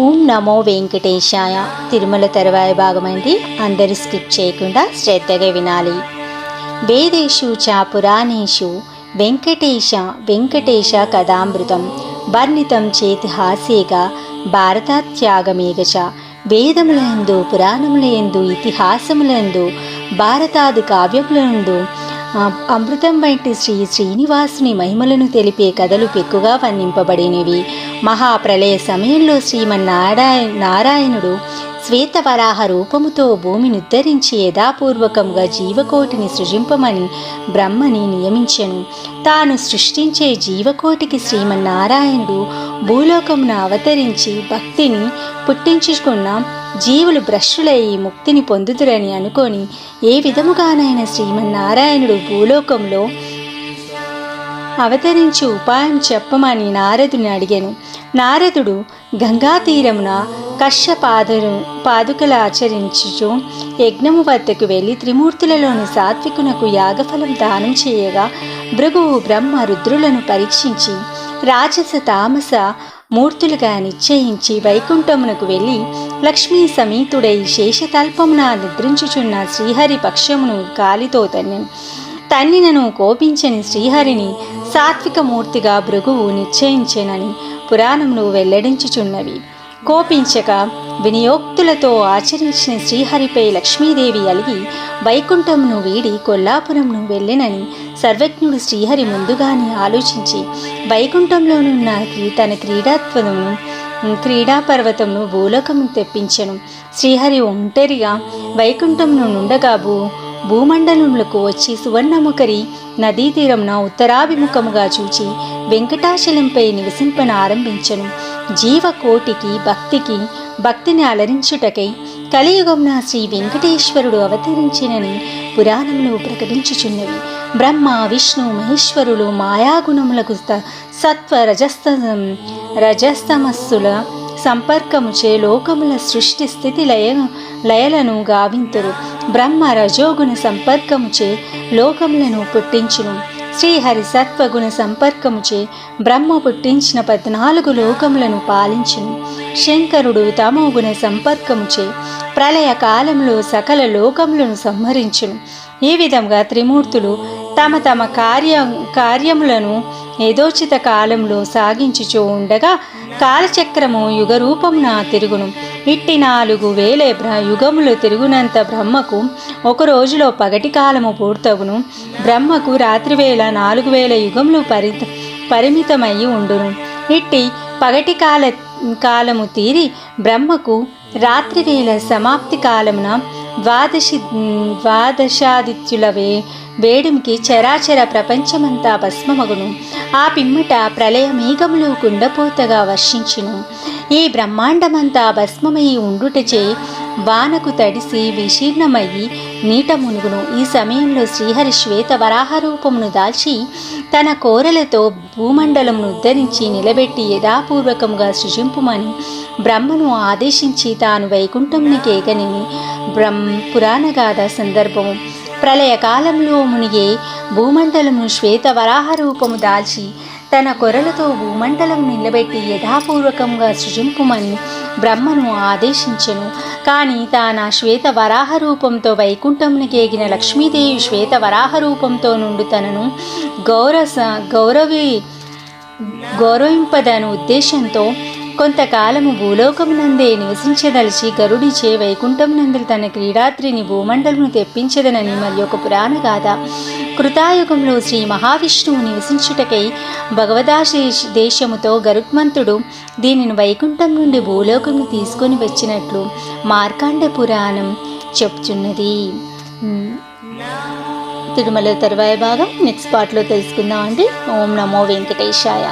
ఓం నమో వెంకటేశాయ. తిరుమల తరువాయి భాగమండి. అందరూ స్కిప్ చేయకుండా శ్రద్ధగా వినాలి. వేదేషు చ పురాణేషు వెంకటేశ కథామృతం వర్ణితం చేతి హాస్యేగా భారతాత్యాగమేగ చ. వేదములందు పురాణములందు ఇతిహాసములందు భారతాది కావ్యములందు అమృతం వంటి శ్రీనివాసుని మహిమలను తెలిపే కథలు పెక్కుగా వర్ణింపబడినవి. మహాప్రళయ సమయంలో నారాయణుడు శ్వేతవరాహ రూపముతో భూమిని ఉద్ధరించి యథాపూర్వకంగా జీవకోటిని సృజింపమని బ్రహ్మని నియమించెను. తాను సృష్టించే జీవకోటికి శ్రీమన్నారాయణుడు భూలోకమున అవతరించి భక్తిని పుట్టించుకున్న జీవులు భ్రష్టులై ముక్తిని పొందుతురని అనుకొని ఏ విధముగానైనా శ్రీమన్నారాయణుడు భూలోకంలో అవతరించి ఉపాయం చెప్పమని నారదుని అడిగాను. నారదుడు గంగా తీరమున పాదుకలు ఆచరించుచు యజ్ఞము వద్దకు వెళ్ళి త్రిమూర్తులలోని సాత్వికునకు యాగఫలం దానం చేయగా భృగువు బ్రహ్మ రుద్రులను పరీక్షించి రాజస తామస మూర్తులుగా నిశ్చయించి వైకుంఠమునకు వెళ్ళి లక్ష్మీ సమేతుడై శేషతల్పమున నిద్రించుచున్న శ్రీహరి పక్షమును కాలితో తన్నినను కోపించని శ్రీహరిని సాత్వికమూర్తిగా భృగువు నిశ్చయించెనని పురాణములు వెల్లడించుచున్నవి. కోపించక వినియోక్తులతో ఆచరించిన శ్రీహరిపై లక్ష్మీదేవి అలిగి వైకుంఠమును వీడి కొల్లాపురంను వెళ్ళినని సర్వజ్ఞుడు శ్రీహరి ముందుగానే ఆలోచించి వైకుంఠంలోనున్న తన క్రీడాపర్వతమును భూలోకము తెప్పించెను. శ్రీహరి ఒంటరిగా వైకుంఠమును నుండగా భూమండలములకు వచ్చి సువర్ణముఖరి నదీ తీరమున ఉత్తరాభిముఖముగా చూచి వెంకటాచలంపై నివసింపన ఆరంభించెను. జీవకోటికి భక్తిని అలరించుటకై కలియుగమున శ్రీ వెంకటేశ్వరుడు అవతరించినని పురాణములు ప్రకటించుచున్నవి. బ్రహ్మ విష్ణు మహేశ్వరులు మాయాగుణములకు సత్వ రజస్తమస్సుల సంపర్కముచే లోకముల సృష్టి స్థితి లయలను గావింతురు. బ్రహ్మ రజోగుణ సంపర్కముచే లోకములను పుట్టించును. శ్రీహరి సత్వగుణ సంపర్కముచే బ్రహ్మ పుట్టించిన 14 లోకములను పాలించును. శంకరుడు తమోగుణ సంపర్కముచే ప్రళయ కాలంలో సకల లోకములను సంహరించును. ఈ విధంగా త్రిమూర్తులు తమ తమ కార్యములను యథోచిత కాలంలో సాగించుచూ ఉండగా కాలచక్రము యుగరూపమున తిరుగును. ఇట్టి 4000 యుగములు తిరుగునంత బ్రహ్మకు ఒక రోజులో పగటి కాలము పూర్తవును. బ్రహ్మకు రాత్రివేళ 4000 యుగములు పరిమితమయ్యి ఉండును. ఇట్టి పగటి కాలము తీరి బ్రహ్మకు రాత్రివేళ సమాప్తి కాలమున ద్వాదశాదిత్యుల వేడుమికి చరాచర ప్రపంచమంతా భస్మమగును. ఆ పిమ్మట ప్రళయ మేఘములు కుండపోతగా వర్షించును. ఈ బ్రహ్మాండమంతా భస్మమై ఉండుటచే వానకు తడిసి విశీర్ణమయ్యి నీట మునుగును. ఈ సమయంలో శ్రీహరి శ్వేత వరాహ రూపమును దాల్చి తన కోరలతో భూమండలమును ఉద్ధరించి నిలబెట్టి యథాపూర్వకముగా సృజింపుమని బ్రహ్మను ఆదేశించి తాను వైకుంఠమునికేగనని పురాణగాథ సందర్భము. ప్రళయ కాలంలో మునిగే భూమండలమును శ్వేత వరాహ రూపము దాల్చి తన కొరలతో భూమండలం నిలబెట్టి యథాపూర్వకంగా సృజింపుమని బ్రహ్మను ఆదేశించెను. కానీ తాను శ్వేత వరాహ రూపంతో వైకుంఠమునికేగిన లక్ష్మీదేవి శ్వేత వరాహ రూపంతో నుండి తనను గౌరవింపదను ఉద్దేశంతో కొంతకాలము భూలోకమునందే నివసించదలిచి గరుడిచే వైకుంఠమునందు తన క్రీడాత్రిని భూమండలమును తెప్పించదనని మరి ఒక పురాణ గాథ. కృతాయుగంలో శ్రీ మహావిష్ణువు నివసించుటకై భగవదాదేశముతో గరుత్మంతుడు దీనిని వైకుంఠం నుండి భూలోకమును తీసుకొని వచ్చినట్లు మార్కాండ పురాణం చెప్తున్నది. తిరుమల తరువాయి భాగం నెక్స్ట్ పార్ట్లో తెలుసుకుందాం అండి. ఓం నమో వెంకటేశాయ.